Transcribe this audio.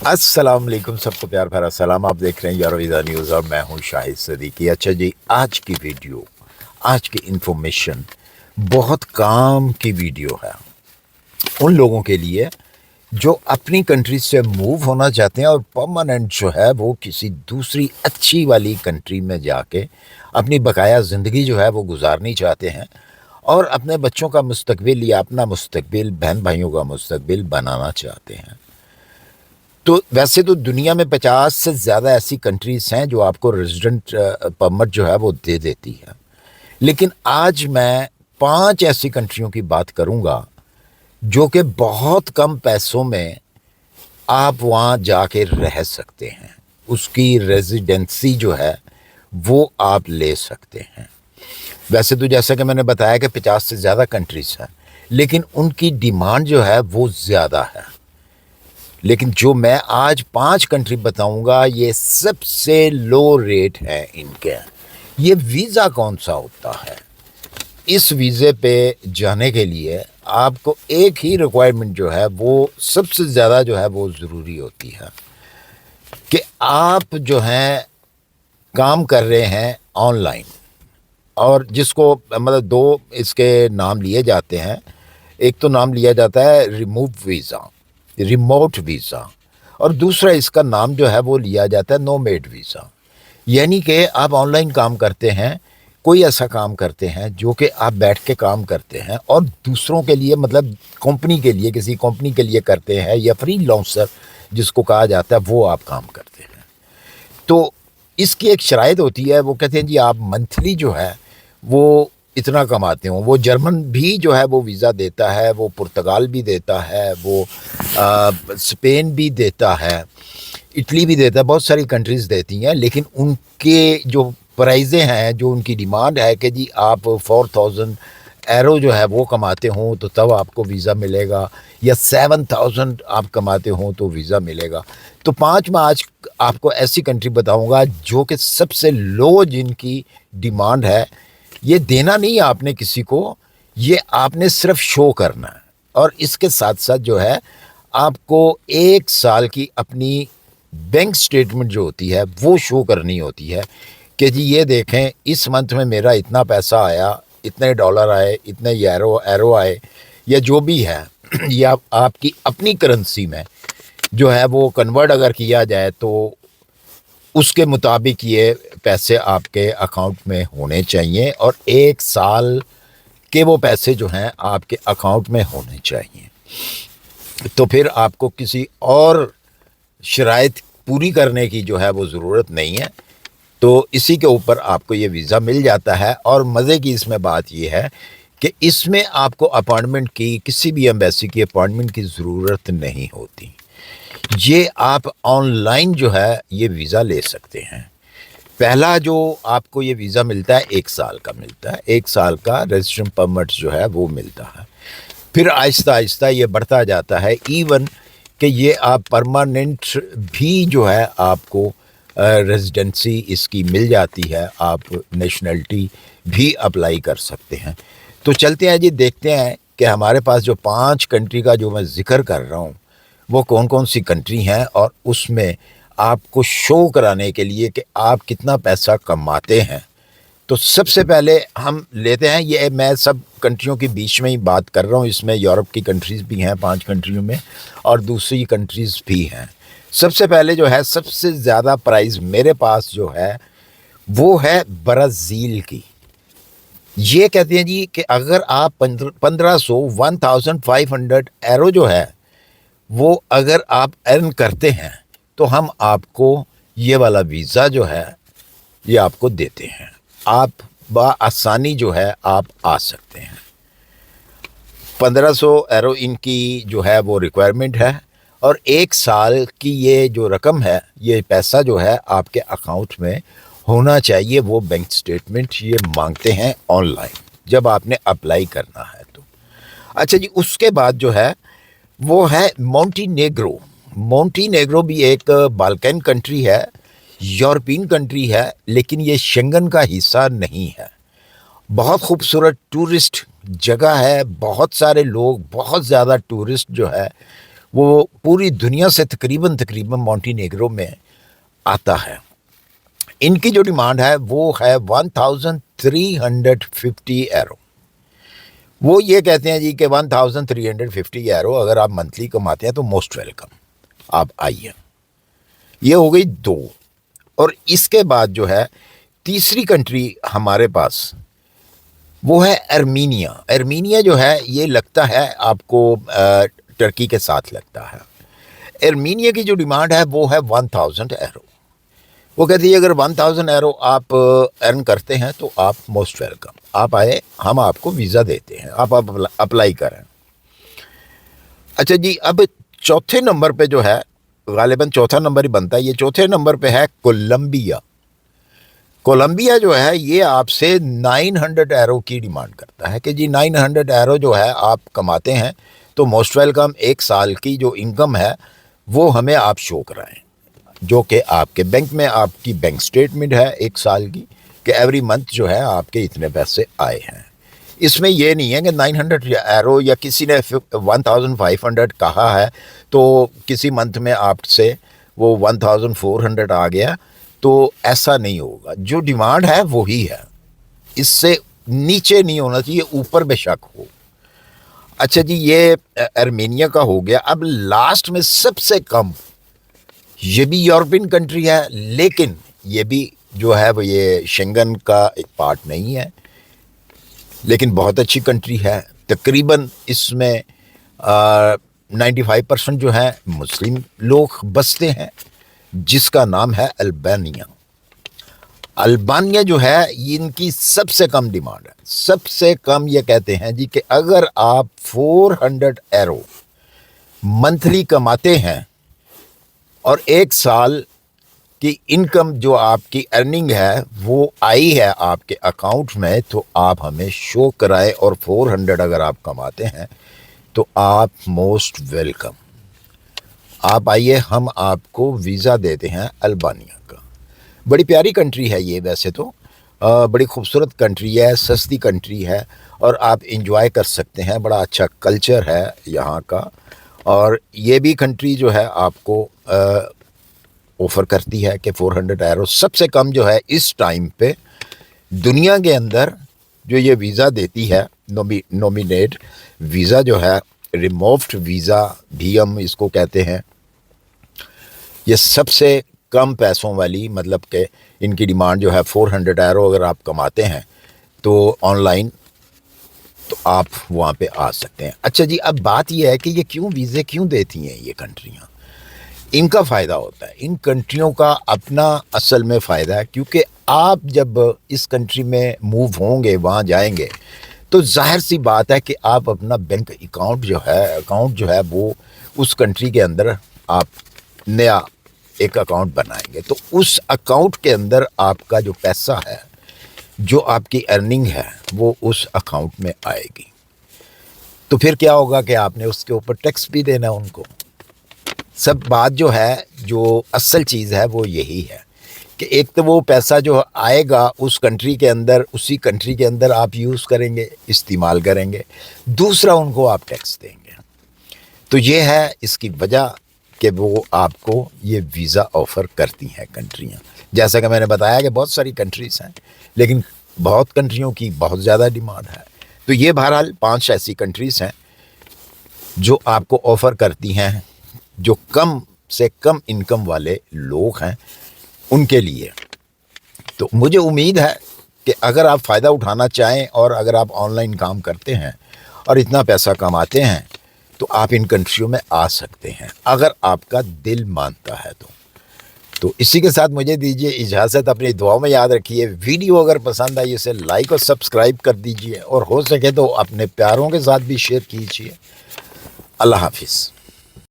अस्सलाम वालेकुम, सबको प्यार भरा सलाम। आप देख रहे हैं यारो वीज़ा न्यूज़ और मैं हूं शाहिद सदीकी। अच्छा जी, आज की वीडियो, आज की इन्फॉर्मेशन बहुत काम की वीडियो है उन लोगों के लिए जो अपनी कंट्री से मूव होना चाहते हैं और परमानेंट जो है वो किसी दूसरी अच्छी वाली कंट्री में जाके अपनी बकाया ज़िंदगी जो है वो गुजारनी चाहते हैं और अपने बच्चों का मुस्तकबिल या अपना मुस्तकबिल, बहन भाइयों का मुस्तकबिल बनाना चाहते हैं। तो वैसे तो दुनिया में 50 से ज़्यादा ऐसी कंट्रीज़ हैं जो आपको रेजिडेंट परमिट जो है वो दे देती है, लेकिन आज मैं 5 ऐसी कंट्रियों की बात करूंगा जो कि बहुत कम पैसों में आप वहाँ जाके रह सकते हैं, उसकी रेजिडेंसी जो है वो आप ले सकते हैं। वैसे तो जैसा कि मैंने बताया कि 50 से ज़्यादा कंट्रीज़ हैं, लेकिन उनकी डिमांड जो है वो ज़्यादा है। लेकिन जो मैं आज 5 कंट्री बताऊंगा ये सबसे लो रेट है इनके। ये वीज़ा कौन सा होता है? इस वीज़े पे जाने के लिए आपको एक ही रिक्वायरमेंट जो है वो सबसे ज़्यादा जो है वो ज़रूरी होती है कि आप जो हैं काम कर रहे हैं ऑनलाइन, और जिसको मतलब दो इसके नाम लिए जाते हैं। एक तो नाम लिया जाता है रिमोट वीज़ा, और दूसरा इसका नाम जो है वो लिया जाता है नोमैड वीज़ा। यानी कि आप ऑनलाइन काम करते हैं, कोई ऐसा काम करते हैं जो कि आप बैठ के काम करते हैं और दूसरों के लिए, मतलब कंपनी के लिए, किसी कंपनी के लिए करते हैं, या फ्रीलांसर जिसको कहा जाता है, वो आप काम करते हैं। तो इसकी एक शराइत होती है, वो कहते हैं जी आप मंथली जो है वो इतना कमाते हो। वो जर्मन भी जो है वो वीज़ा देता है, वो पुर्तगाल भी देता है, वो स्पेन भी देता है, इटली भी देता है, बहुत सारी कंट्रीज़ देती हैं। लेकिन उनके जो प्राइज़ें हैं, जो उनकी डिमांड है कि जी आप 4000 एरो जो है वो कमाते हों तो तब आपको वीज़ा मिलेगा, या 7000 आप कमाते हों तो वीज़ा मिलेगा। तो 5 मैं आज आपको ऐसी कंट्री बताऊंगा जो कि सबसे लो जिनकी डिमांड है। ये देना नहीं है आपने किसी को, ये आपने सिर्फ शो करना है, और इसके साथ साथ जो है आपको 1 साल की अपनी बैंक स्टेटमेंट जो होती है वो शो करनी होती है कि जी ये देखें इस मंथ में मेरा इतना पैसा आया, इतने डॉलर आए, इतने एरो आए, या जो भी है ये आपकी अपनी करेंसी में जो है वो कन्वर्ट अगर किया जाए तो उसके मुताबिक ये पैसे आपके अकाउंट में होने चाहिए, और 1 साल के वो पैसे जो हैं आपके अकाउंट में होने चाहिए। तो फिर आपको किसी और शराइत पूरी करने की जो है वो ज़रूरत नहीं है। तो इसी के ऊपर आपको ये वीज़ा मिल जाता है। और मज़े की इसमें बात ये है कि इसमें आपको अपॉइंटमेंट की, किसी भी एम्बेसी की अपॉइंटमेंट की ज़रूरत नहीं होती। ये आप ऑनलाइन जो है ये वीज़ा ले सकते हैं। पहला जो आपको ये वीज़ा मिलता है 1 साल का मिलता है, 1 साल का रेजिडेंट परमिट जो है वो मिलता है। फिर आहिस्ता आहिस्ता ये बढ़ता जाता है, इवन कि ये आप परमानेंट भी जो है आपको रेजिडेंसी इसकी मिल जाती है, आप नेशनलिटी भी अप्लाई कर सकते हैं। तो चलते हैं जी, देखते हैं कि हमारे पास जो 5 कंट्री का जो मैं ज़िक्र कर रहा हूँ वो कौन कौन सी कंट्री हैं, और उसमें आपको शो कराने के लिए कि आप कितना पैसा कमाते हैं। तो सबसे पहले हम लेते हैं, ये मैं सब कंट्रियों के बीच में ही बात कर रहा हूँ, इसमें यूरोप की कंट्रीज़ भी हैं 5 कंट्रियों में, और दूसरी कंट्रीज़ भी हैं। सबसे पहले जो है सबसे ज़्यादा प्राइस मेरे पास जो है वो है ब्राज़ील की। ये कहते हैं जी कि अगर आप 1500 एरो जो है वो अगर आप अर्न करते हैं तो हम आपको ये वाला वीज़ा जो है ये आपको देते हैं। आप बआसानी जो है आप आ सकते हैं। 1500 एरो इनकी जो है वो रिक्वायरमेंट है, और 1 साल की ये जो रकम है, ये पैसा जो है आपके अकाउंट में होना चाहिए। वो बैंक स्टेटमेंट ये मांगते हैं ऑनलाइन जब आपने अप्लाई करना है तो। अच्छा जी, उसके बाद जो है वो है मोंटीनेग्रो। मोंटीनेग्रो भी एक बाल्कन कंट्री है, यूरोपियन कंट्री है, लेकिन ये शेंगन का हिस्सा नहीं है। बहुत खूबसूरत टूरिस्ट जगह है, बहुत सारे लोग, बहुत ज़्यादा टूरिस्ट जो है वो पूरी दुनिया से तकरीबन मॉन्टीनेग्रो में आता है। इनकी जो डिमांड है वो है 1350 यूरो। वो ये कहते हैं जी कि 1350 यूरो अगर आप मंथली कमाते हैं तो मोस्ट वेलकम, आप आइए। ये हो गई 2। और इसके बाद जो है तीसरी कंट्री हमारे पास वो है अर्मीनिया। अर्मीनिया जो है ये लगता है आपको टर्की के साथ लगता है। अर्मीनिया की जो डिमांड है वो है 1000 यूरो। वो कहती है अगर 1000 यूरो आप अर्न करते हैं तो आप मोस्ट वेलकम, आप आए, हम आपको वीज़ा देते हैं, आप अप्लाई करें। अच्छा जी, अब चौथे नंबर पे जो है, गालिबन चौथा नंबर ही बनता है, ये चौथे नंबर पे है कोलंबिया। कोलंबिया जो है ये आपसे 900 यूरो की डिमांड करता है कि जी 900 यूरो जो है आप कमाते हैं तो मोस्ट वेलकम, 1 साल की जो इनकम है वो हमें आप शो कराएं, जो कि आपके बैंक में आपकी बैंक स्टेटमेंट है 1 साल की, कि एवरी मंथ जो है आपके इतने पैसे आए हैं। इसमें ये नहीं है कि 900 यूरो या किसी ने 1500 कहा है तो किसी मंथ में आपसे वो 1400 आ गया, तो ऐसा नहीं होगा। जो डिमांड है वही है, इससे नीचे नहीं होना चाहिए, ऊपर बेशक हो। अच्छा जी, ये अर्मेनिया का हो गया। अब लास्ट में सबसे कम, ये भी यूरोपियन कंट्री है लेकिन ये भी जो है वो ये शेंगन का एक पार्ट नहीं है, लेकिन बहुत अच्छी कंट्री है। तकरीबन इसमें 95% जो है मुस्लिम लोग बसते हैं, जिसका नाम है अल्बानिया। अल्बानिया जो है इनकी सबसे कम डिमांड है, सबसे कम। ये कहते हैं जी कि अगर आप 400 यूरो मंथली कमाते हैं और 1 साल की इनकम जो आपकी अर्निंग है वो आई है आपके अकाउंट में, तो आप हमें शो कराए, और 400 अगर आप कमाते हैं तो आप मोस्ट वेलकम, आप आइए, हम आपको वीज़ा देते हैं अल्बानिया का। बड़ी प्यारी कंट्री है ये, वैसे तो बड़ी खूबसूरत कंट्री है, सस्ती कंट्री है और आप इंजॉय कर सकते हैं। बड़ा अच्छा कल्चर है यहाँ का, और ये भी कंट्री जो है आपको ऑफ़र करती है कि 400 यूरो सबसे कम जो है इस टाइम पे दुनिया के अंदर जो ये वीज़ा देती है, नॉमिनेट वीज़ा जो है, रिमोव्ड वीज़ा भी हम इसको कहते हैं। ये सबसे कम पैसों वाली, मतलब कि इनकी डिमांड जो है 400 यूरो अगर आप कमाते हैं तो ऑनलाइन, तो आप वहाँ पे आ सकते हैं। अच्छा जी, अब बात ये है कि ये क्यों वीज़े क्यों देती हैं ये कंट्रियाँ। इनका फ़ायदा होता है, इन कंट्रियों का अपना असल में फ़ायदा है, क्योंकि आप जब इस कंट्री में मूव होंगे, वहाँ जाएंगे, तो जाहिर सी बात है कि आप अपना बैंक अकाउंट जो है वो उस कंट्री के अंदर आप नया एक अकाउंट बनाएंगे, तो उस अकाउंट के अंदर आपका जो पैसा है, जो आपकी अर्निंग है, वो उस अकाउंट में आएगी। तो फिर क्या होगा कि आपने उसके ऊपर टैक्स भी देना उनको। सब बात जो है, जो असल चीज़ है वो यही है कि एक तो वो पैसा जो आएगा उस कंट्री के अंदर, उसी कंट्री के अंदर आप यूज़ करेंगे, इस्तेमाल करेंगे, दूसरा उनको आप टैक्स देंगे। तो ये है इसकी वजह कि वो आपको ये वीज़ा ऑफ़र करती हैं कंट्रियाँ। जैसा कि मैंने बताया कि बहुत सारी कंट्रीज़ हैं, लेकिन बहुत कंट्रियों की बहुत ज़्यादा डिमांड है। तो ये बहरहाल 5 ऐसी कंट्रीज़ हैं जो आपको ऑफ़र करती हैं, जो कम से कम इनकम वाले लोग हैं उनके लिए। तो मुझे उम्मीद है कि अगर आप फ़ायदा उठाना चाहें और अगर आप ऑनलाइन काम करते हैं और इतना पैसा कमाते हैं, तो आप इन कंट्रियों में आ सकते हैं, अगर आपका दिल मानता है तो इसी के साथ मुझे दीजिए इजाज़त। अपनी दुआओं में याद रखिए। वीडियो अगर पसंद आई इसे लाइक और सब्सक्राइब कर दीजिए, और हो सके तो अपने प्यारों के साथ भी शेयर कीजिए। अल्लाह हाफिज़।